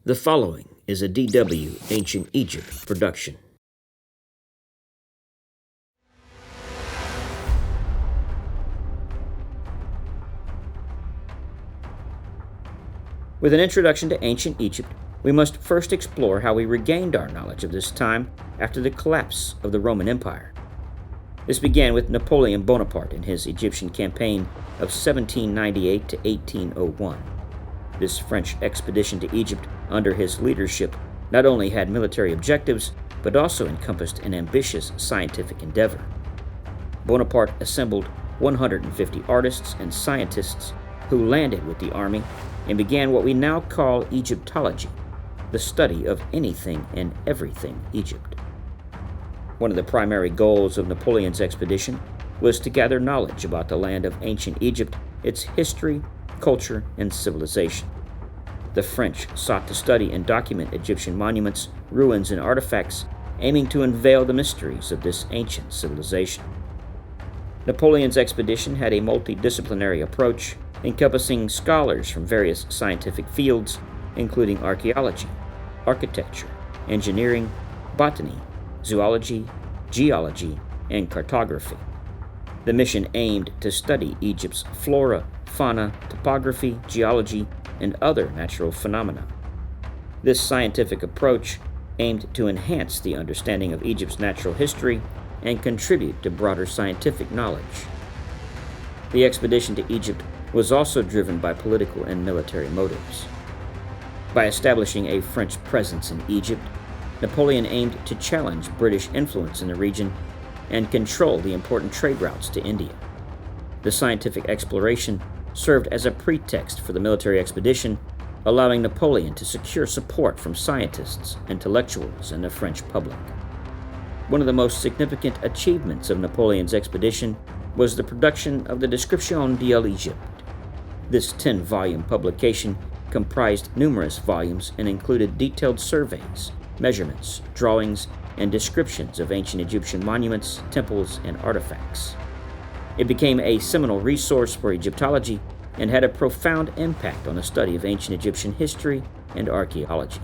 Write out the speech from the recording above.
The following is a DW Ancient Egypt production. With an introduction to ancient Egypt, we must first explore how we regained our knowledge of this time after the collapse of the Roman Empire. This began with Napoleon Bonaparte in his Egyptian campaign of 1798 to 1801. This French expedition to Egypt under his leadership not only had military objectives, but also encompassed an ambitious scientific endeavor. Bonaparte assembled 150 artists and scientists who landed with the army and began what we now call Egyptology, the study of anything and everything Egypt. One of the primary goals of Napoleon's expedition was to gather knowledge about the land of ancient Egypt, its history, culture, and civilization. The French sought to study and document Egyptian monuments, ruins, and artifacts, aiming to unveil the mysteries of this ancient civilization. Napoleon's expedition had a multidisciplinary approach, encompassing scholars from various scientific fields, including archaeology, architecture, engineering, botany, zoology, geology, and cartography. The mission aimed to study Egypt's flora, fauna, topography, geology, and other natural phenomena. This scientific approach aimed to enhance the understanding of Egypt's natural history and contribute to broader scientific knowledge. The expedition to Egypt was also driven by political and military motives. By establishing a French presence in Egypt, Napoleon aimed to challenge British influence in the region and control the important trade routes to India. The scientific exploration served as a pretext for the military expedition, allowing Napoleon to secure support from scientists, intellectuals, and the French public. One of the most significant achievements of Napoleon's expedition was the production of the Description de l'Egypte. This 10-volume publication comprised numerous volumes and included detailed surveys, measurements, drawings, and descriptions of ancient Egyptian monuments, temples, and artifacts. It became a seminal resource for Egyptology and had a profound impact on the study of ancient Egyptian history and archaeology.